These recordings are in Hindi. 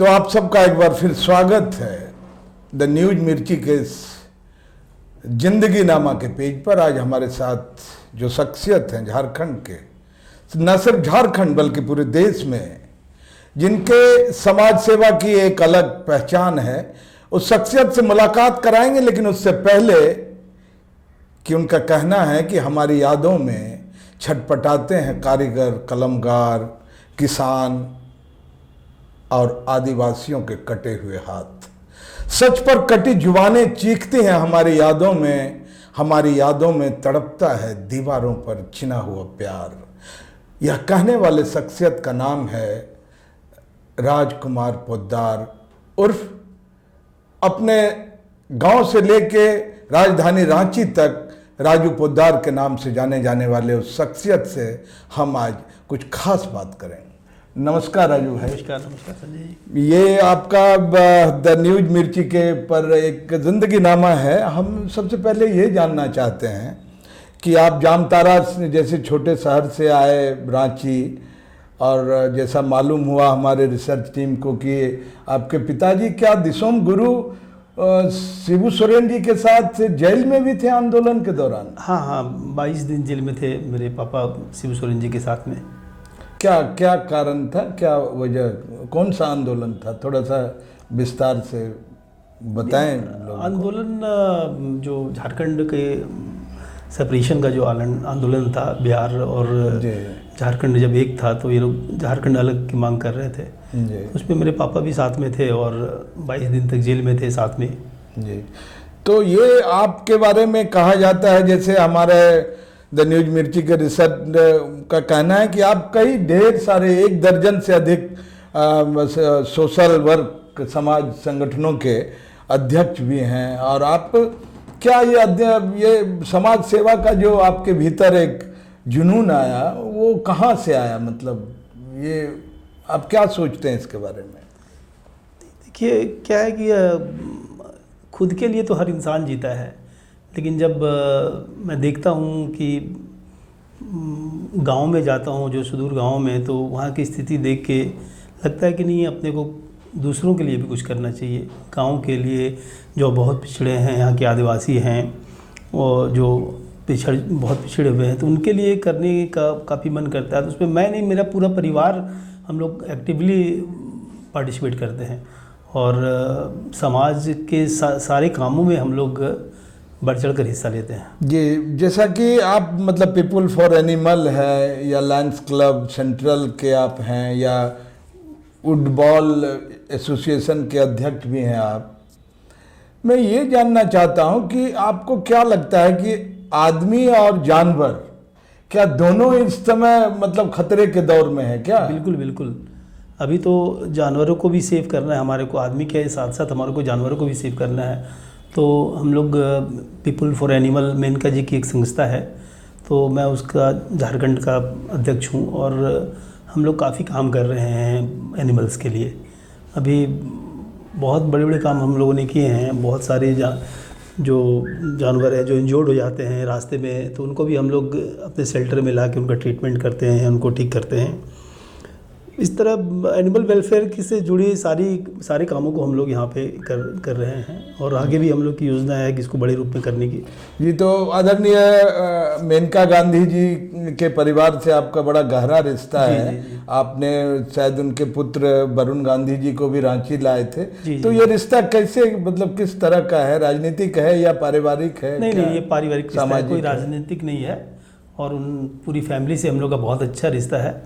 तो आप सबका एक बार फिर स्वागत है द न्यूज मिर्ची के इस जिंदगी नामा के पेज पर। आज हमारे साथ जो शख्सियत हैं झारखंड के, न सिर्फ झारखंड बल्कि पूरे देश में, जिनके समाज सेवा की एक अलग पहचान है, उस शख्सियत से मुलाकात कराएंगे। लेकिन उससे पहले कि उनका कहना है कि हमारी यादों में छटपटाते हैं कारीगर, कलमगार, किसान और आदिवासियों के कटे हुए हाथ। सच पर कटी जुबानें चीखती हैं हमारी यादों में, हमारी यादों में तड़पता है दीवारों पर चिना हुआ प्यार। यह कहने वाले शख्सियत का नाम है राजकुमार पोद्दार, उर्फ अपने गांव से लेके राजधानी रांची तक राजू पोद्दार के नाम से जाने जाने वाले उस शख्सियत से हम आज कुछ खास बात करेंगे। नमस्कार राजू भाई। नमस्कार संजय जी। ये आपका द न्यूज मिर्ची के पर एक जिंदगी नामा है। हम सबसे पहले ये जानना चाहते हैं कि आप जामताड़ा जैसे छोटे शहर से आए रांची, और जैसा मालूम हुआ हमारे रिसर्च टीम को कि आपके पिताजी क्या दिसोम गुरु शिबू सोरेन जी के साथ जेल में भी थे आंदोलन के दौरान। हाँ, 22 दिन जेल में थे मेरे पापा शिबू सोरेन जी के साथ में। क्या क्या कारण था, क्या वजह, कौन सा आंदोलन था, थोड़ा सा विस्तार से बताएं। आंदोलन जो झारखंड के सेपरेशन का जो आंदोलन था, बिहार और झारखंड जब एक था तो ये लोग झारखंड अलग की मांग कर रहे थे। उसमें मेरे पापा भी साथ में थे और 22 दिन तक जेल में थे साथ में। जी, तो ये आपके बारे में कहा जाता है, जैसे हमारे द न्यूज मिर्ची के रिसर्च का कहना है कि आप कई ढेर सारे 1 दर्जन से अधिक सोशल वर्क समाज संगठनों के अध्यक्ष भी हैं। और आप क्या ये समाज सेवा का जो आपके भीतर एक जुनून आया वो कहाँ से आया, मतलब ये आप क्या सोचते हैं इसके बारे में? देखिए क्या है कि खुद के लिए तो हर इंसान जीता है, लेकिन जब मैं देखता हूँ कि गांव में जाता हूँ, जो सुदूर गांव में, तो वहाँ की स्थिति देख के लगता है कि नहीं, अपने को दूसरों के लिए भी कुछ करना चाहिए। गांव के लिए जो बहुत पिछड़े हैं, यहाँ के आदिवासी हैं और जो बहुत पिछड़े हुए हैं, तो उनके लिए करने का काफ़ी मन करता है। तो उसमें मैं नहीं, मेरा पूरा परिवार, हम लोग एक्टिवली पार्टिसिपेट करते हैं और समाज के सारे कामों में हम लोग बढ़ चढ़ कर हिस्सा लेते हैं। जी, जैसा कि आप मतलब पीपुल फॉर एनिमल है, या लायंस क्लब सेंट्रल के आप हैं, या वुडबॉल एसोसिएशन के अध्यक्ष भी हैं आप। मैं ये जानना चाहता हूँ कि आपको क्या लगता है कि आदमी और जानवर क्या दोनों इस समय मतलब खतरे के दौर में है क्या? बिल्कुल बिल्कुल। अभी तो जानवरों को भी सेव करना है हमारे को, आदमी के साथ साथ हमारे को जानवरों को भी सेव करना है। तो हम लोग पीपुल फॉर एनिमल, मेनका जी की एक संस्था है, तो मैं उसका झारखंड का अध्यक्ष हूँ और हम लोग काफ़ी काम कर रहे हैं एनिमल्स के लिए। अभी बहुत बड़े बड़े काम हम लोगों ने किए हैं। बहुत सारे जो जानवर हैं जो इंजोर्ड हो जाते हैं रास्ते में, तो उनको भी हम लोग अपने शेल्टर में ला के उनका ट्रीटमेंट करते हैं, उनको ठीक करते हैं। इस तरह एनिमल वेलफेयर की से जुड़ी सारे कामों को हम लोग यहाँ पे कर रहे हैं और आगे भी हम लोग की योजना है कि इसको बड़े रूप में करने की। जी, तो आदरणीय मेनका गांधी जी के परिवार से आपका बड़ा गहरा रिश्ता है। जी। आपने शायद उनके पुत्र वरुण गांधी जी को भी रांची लाए थे। तो ये रिश्ता कैसे, मतलब किस तरह का है, राजनीतिक है या पारिवारिक है? नहीं, ये पारिवारिक रिश्ता है, कोई राजनीतिक नहीं है। और उन पूरी फैमिली से हम लोग का बहुत अच्छा रिश्ता है,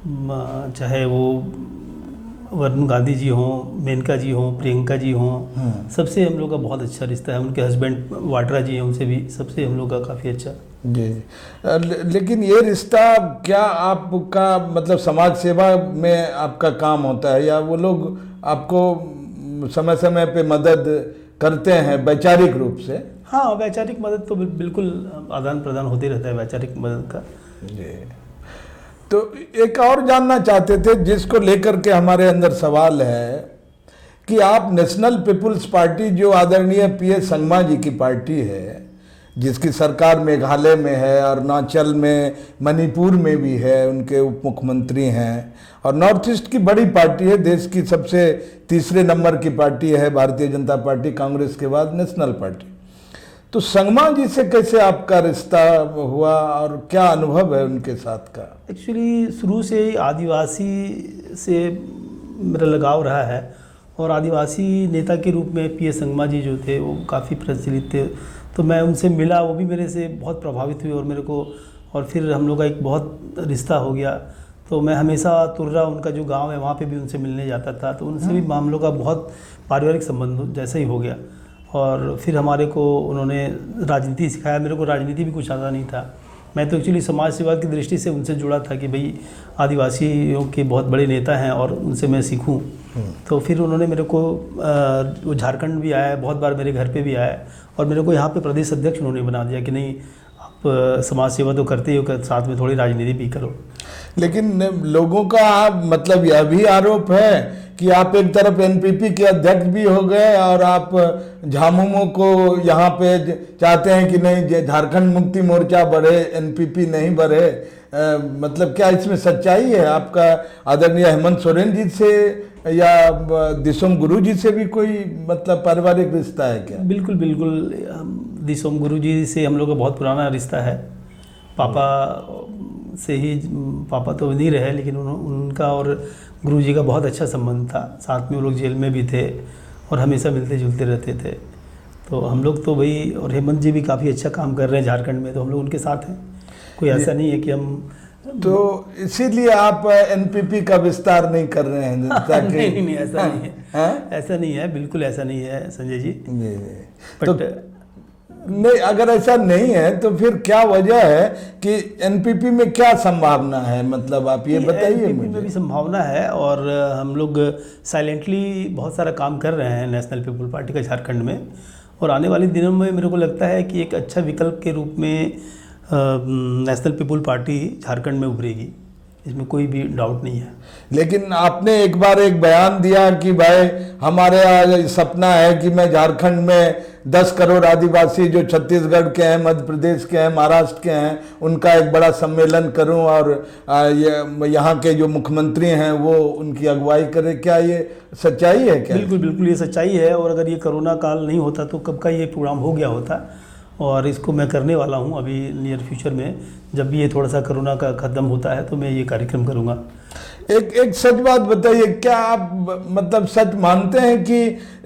चाहे वो वरुण गांधी जी हों, मेनका जी हों, प्रियंका जी हों, सबसे हम लोग का बहुत अच्छा रिश्ता है। उनके हस्बैंड वाड्रा जी हैं, उनसे भी, सबसे हम लोग का काफ़ी अच्छा। जी, लेकिन ये रिश्ता क्या आपका मतलब समाज सेवा में आपका काम होता है, या वो लोग आपको समय समय पे मदद करते हैं वैचारिक रूप से? हाँ, वैचारिक मदद तो बिल्कुल आदान प्रदान होते रहता है वैचारिक मदद का। जी, तो एक और जानना चाहते थे जिसको लेकर के हमारे अंदर सवाल है कि आप नेशनल पीपुल्स पार्टी, जो आदरणीय पीएस संगमा जी की पार्टी है, जिसकी सरकार मेघालय में है, अरुणाचल में, मणिपुर में भी है, उनके उप मुख्यमंत्री हैं, और नॉर्थ ईस्ट की बड़ी पार्टी है, देश की सबसे तीसरे नंबर की पार्टी है भारतीय जनता पार्टी, कांग्रेस के बाद नेशनल पार्टी। तो संगमा जी से कैसे आपका रिश्ता हुआ और क्या अनुभव है उनके साथ का? एक्चुअली शुरू से ही आदिवासी से मेरा लगाव रहा है, और आदिवासी नेता के रूप में पी एस संगमा जी जो थे वो काफ़ी प्रचलित थे। तो मैं उनसे मिला, वो भी मेरे से बहुत प्रभावित हुए और मेरे को, और फिर हम लोग का एक बहुत रिश्ता हो गया। तो मैं हमेशा तुर्रा, उनका जो गांव है वहाँ पे भी उनसे मिलने जाता था, तो उनसे भी हम लोग का बहुत पारिवारिक संबंध जैसा ही हो गया। और फिर हमारे को उन्होंने राजनीति सिखाया, मेरे को राजनीति भी कुछ आता नहीं था। मैं तो एक्चुअली समाज सेवा की दृष्टि से उनसे जुड़ा था कि भाई आदिवासियों के बहुत बड़े नेता हैं और उनसे मैं सीखूं। तो फिर उन्होंने मेरे को वो झारखंड भी आया, बहुत बार मेरे घर पे भी आया, और मेरे को यहाँ पे प्रदेश अध्यक्ष उन्होंने बना दिया कि नहीं आप समाज सेवा तो करते ही हो, साथ में थोड़ी राजनीति भी करो। लेकिन लोगों का मतलब यह भी आरोप है कि आप एक तरफ एनपीपी के अध्यक्ष भी हो गए और आप झामुमो को यहाँ पे चाहते हैं कि नहीं झारखंड मुक्ति मोर्चा बढ़े, एनपीपी नहीं बढ़े। मतलब क्या इसमें सच्चाई है? आपका आदरणीय हेमंत सोरेन जी से या दिसोम गुरु जी से भी कोई मतलब पारिवारिक रिश्ता है क्या? बिल्कुल बिल्कुल, दिसोम गुरु जी से हम लोग का बहुत पुराना रिश्ता है। पापा से ही, पापा तो नहीं रहे लेकिन उनका और गुरु जी का बहुत अच्छा संबंध था। साथ में वो लोग जेल में भी थे और हमेशा मिलते जुलते रहते थे। तो हम लोग तो भाई, और हेमंत जी भी काफ़ी अच्छा काम कर रहे हैं झारखंड में, तो हम लोग उनके साथ हैं। कोई ऐसा नहीं है कि हम, तो इसीलिए आप एनपीपी का विस्तार नहीं कर रहे हैं ताकि नहीं ऐसा नहीं है, ऐसा नहीं है, बिल्कुल ऐसा नहीं है संजय जी। तो नहीं, अगर ऐसा नहीं है तो फिर क्या वजह है कि एनपीपी में क्या संभावना है? मतलब आप ये बताइए मुझे। एनपीपी में भी संभावना है, और हम लोग साइलेंटली बहुत सारा काम कर रहे हैं नेशनल पीपुल पार्टी का झारखंड में, और आने वाले दिनों में मेरे को लगता है कि एक अच्छा विकल्प के रूप में नेशनल पीपुल पार्टी झारखंड में उभरेगी, इसमें कोई भी डाउट नहीं है। लेकिन आपने एक बार एक बयान दिया कि भाई हमारे सपना है कि मैं झारखंड में 10 करोड़ आदिवासी जो छत्तीसगढ़ के हैं, मध्य प्रदेश के हैं, महाराष्ट्र के हैं, उनका एक बड़ा सम्मेलन करूं और यहाँ के जो मुख्यमंत्री हैं वो उनकी अगुवाई करें। क्या ये सच्चाई है क्या? बिल्कुल बिल्कुल, ये सच्चाई है। और अगर ये कोरोना काल नहीं होता तो कब का ये प्रोग्राम हो गया होता, और इसको मैं करने वाला हूँ अभी नियर फ्यूचर में। जब भी ये थोड़ा सा कोरोना का ख़त्म होता है तो मैं ये कार्यक्रम करूँगा। एक सच बात बताइए, क्या आप मतलब सच मानते हैं कि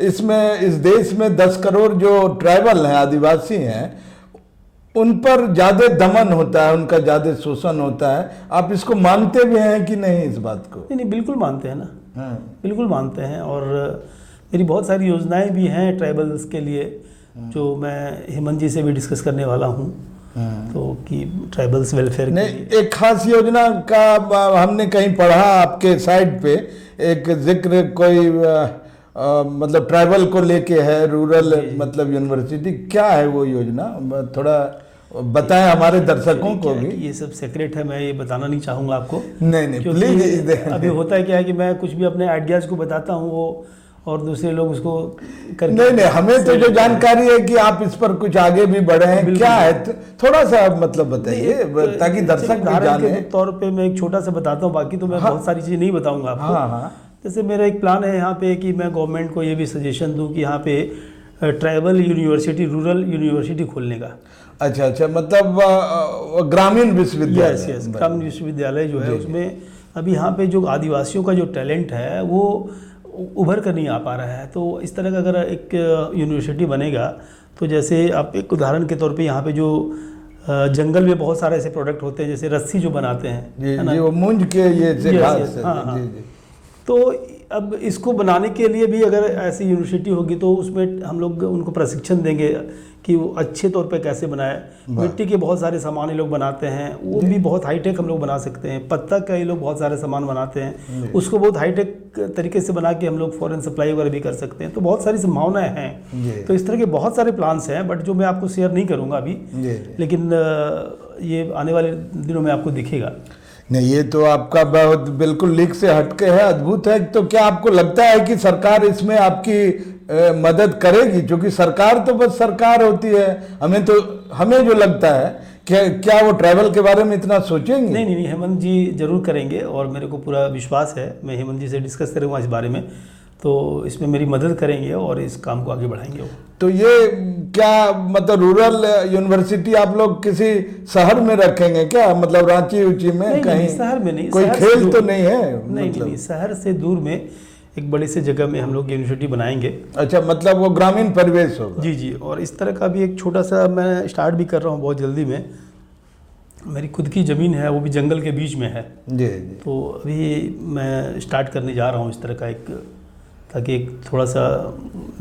इसमें इस देश में 10 करोड़ जो ट्राइबल हैं, आदिवासी हैं, उन पर ज़्यादा दमन होता है, उनका ज़्यादा शोषण होता है? आप इसको मानते भी हैं कि नहीं इस बात को? नहीं, बिल्कुल मानते हैं ना, बिल्कुल मानते हैं। और मेरी बहुत सारी योजनाएं भी हैं ट्राइबल्स के लिए, जो मैं हेमंत जी से भी डिस्कस करने वाला हूँ, तो कि ट्राइबल्स वेलफेयर नहीं, एक खास योजना का हमने कहीं पढ़ा आपके साइट पे, एक जिक्र कोई मतलब ट्राइबल को लेके है, रूरल मतलब यूनिवर्सिटी। क्या है वो योजना? थोड़ा बताएं हमारे दर्शकों को भी। ये सब सीक्रेट है, मैं ये बताना नहीं चाहूँगा आपको। नहीं प्लीज। अभी होता है क्या है कि मैं कुछ भी अपने आइडियाज़ को बताता हूँ वो, और दूसरे लोग उसको करके नहीं, हमें तो जो जानकारी है कि आप इस पर कुछ आगे भी बढ़े हैं, क्या है थोड़ा सा मतलब बताइए ताकि दर्शक भी जाने। के तौर पे मैं एक छोटा सा बताता हूँ, बाकी तो मैं बहुत सारी चीज़ें नहीं बताऊंगा आपको। हाँ। जैसे मेरा एक प्लान है यहाँ पे कि मैं गवर्नमेंट को ये भी सजेशन दूँ कि यहाँ पे ट्राइबल यूनिवर्सिटी, रूरल यूनिवर्सिटी खोलने का। अच्छा, मतलब ग्रामीण विश्वविद्यालय। यस, ग्रामीण विश्वविद्यालय जो है उसमें अभी यहाँ पे जो आदिवासियों का जो टैलेंट है वो उभर कर नहीं आ पा रहा है। तो इस तरह का अगर एक यूनिवर्सिटी बनेगा, तो जैसे आप एक उदाहरण के तौर पे यहाँ पे जो जंगल में बहुत सारे ऐसे प्रोडक्ट होते हैं, जैसे रस्सी जो बनाते हैं, जी, वो मूंज के ये हाँ। तो अब इसको बनाने के लिए भी अगर ऐसी यूनिवर्सिटी होगी तो उसमें हम लोग उनको प्रशिक्षण देंगे कि वो अच्छे तौर पे कैसे बनाए। मिट्टी के बहुत सारे सामान ये लोग बनाते हैं, वो भी बहुत हाईटेक हम लोग बना सकते हैं। पत्ता का ये लोग बहुत सारे सामान बनाते हैं, उसको बहुत हाईटेक तरीके से बना के हम लोग फॉरेन सप्लाई वगैरह भी कर सकते हैं। तो बहुत सारी संभावनाएं हैं। तो इस तरह के बहुत सारे प्लान्स हैं, बट जो मैं आपको शेयर नहीं करूँगा अभी, लेकिन ये आने वाले दिनों में आपको दिखेगा। नहीं, ये तो आपका बहुत बिल्कुल लीक से हटके है, अद्भुत है। तो क्या आपको लगता है कि सरकार इसमें आपकी मदद करेगी, क्योंकि सरकार तो बस सरकार होती है। हमें जो लगता है कि क्या वो ट्रैवल के बारे में इतना सोचेंगे? नहीं, हेमंत जी जरूर करेंगे और मेरे को पूरा विश्वास है। मैं हेमंत जी से डिस्कस करूँगा इस बारे में, तो इसमें मेरी मदद करेंगे और इस काम को आगे बढ़ाएंगे वो। तो ये क्या मतलब रूरल यूनिवर्सिटी आप लोग किसी शहर में रखेंगे क्या, मतलब रांची उची में? नहीं, कहीं नहीं, शहर में नहीं, कोई शहर से खेल दूर। तो नहीं है? नहीं, शहर से दूर में एक बड़ी सी जगह में हम लोग यूनिवर्सिटी बनाएंगे। अच्छा, मतलब वो ग्रामीण परिवेश होगा? जी, और इस तरह का भी एक छोटा सा मैं स्टार्ट भी कर रहा हूँ बहुत जल्दी में। मेरी खुद की ज़मीन है, वो भी जंगल के बीच में है। जी। तो अभी मैं स्टार्ट करने जा रहा हूँ इस तरह का एक, ताकि एक थोड़ा सा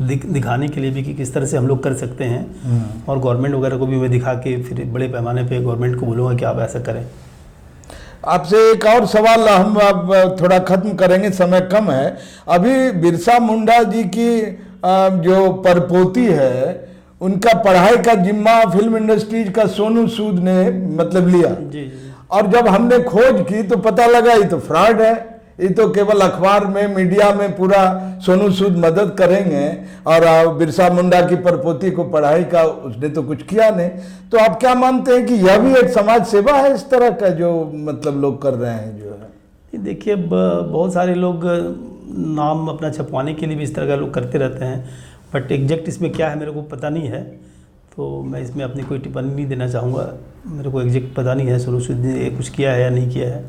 दिखाने के लिए भी कि किस तरह से हम लोग कर सकते हैं, और गवर्नमेंट वगैरह को भी मैं दिखा के फिर बड़े पैमाने पे गवर्नमेंट को बोलूँगा कि आप ऐसा करें। आपसे एक और सवाल हम अब थोड़ा खत्म करेंगे, समय कम है। अभी बिरसा मुंडा जी की जो परपोती है, उनका पढ़ाई का जिम्मा फिल्म इंडस्ट्रीज का सोनू सूद ने मतलब लिया। जी। और जब हमने खोज की तो पता लगा ये तो फ्रॉड है, ये तो केवल अखबार में मीडिया में पूरा सोनू सूद मदद करेंगे, और बिरसा मुंडा की परपोती को पढ़ाई का उसने तो कुछ किया नहीं। तो आप क्या मानते हैं कि यह भी एक समाज सेवा है इस तरह का जो मतलब लोग कर रहे हैं जो है? देखिए, बहुत सारे लोग नाम अपना छपवाने के लिए भी इस तरह का लोग करते रहते हैं, बट एग्जैक्ट इसमें क्या है मेरे को पता नहीं है, तो मैं इसमें अपनी कोई टिप्पणी नहीं देना चाहूँगा। मेरे को एग्जैक्ट पता नहीं है सोनू सूद ने कुछ किया है या नहीं किया है।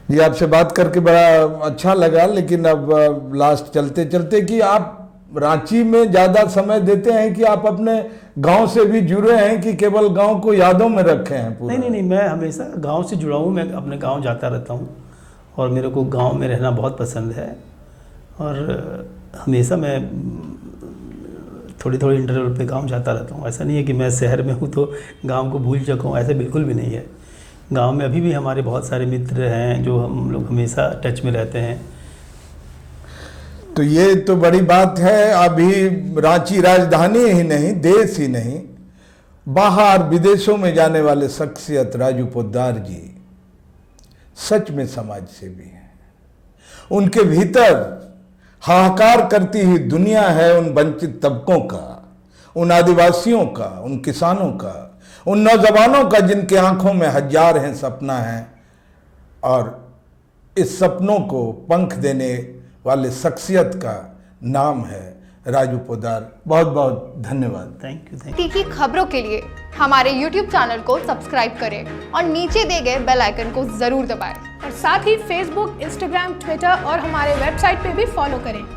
ये आपसे बात करके बड़ा अच्छा लगा, लेकिन अब लास्ट चलते चलते कि आप रांची में ज़्यादा समय देते हैं कि आप अपने गांव से भी जुड़े हैं कि केवल गांव को यादों में रखे हैं पूरा? नहीं, मैं हमेशा गांव से जुड़ा हूँ। मैं अपने गांव जाता रहता हूँ और मेरे को गांव में रहना बहुत पसंद है, और हमेशा मैं थोड़ी इंटरवल पे गांव जाता रहता हूँ। ऐसा नहीं है कि मैं शहर में हूँ तो गांव को भूल चुका हूँ, ऐसा बिल्कुल भी नहीं है। गांव में अभी भी हमारे बहुत सारे मित्र हैं जो हम लोग हमेशा टच में रहते हैं। तो ये तो बड़ी बात है। अभी रांची राजधानी ही नहीं, देश ही नहीं, बाहर विदेशों में जाने वाले शख्सियत राजू पोद्दार जी सच में समाज सेवी हैं। उनके भीतर हाहाकार करती हुई दुनिया है उन वंचित तबकों का, उन आदिवासियों का, उन किसानों का, उन नौजवानों का जिनके आंखों में हजार हैं सपना है, और इस सपनों को पंख देने वाले शख्सियत का नाम है राजू पोद्दार। बहुत बहुत धन्यवाद। Thank you. तीखी खबरों के लिए हमारे YouTube चैनल को सब्सक्राइब करें और नीचे दिए गए बेल आइकन को जरूर दबाएं। और साथ ही Facebook, Instagram, Twitter और हमारे वेबसाइट पे भी फॉलो करें।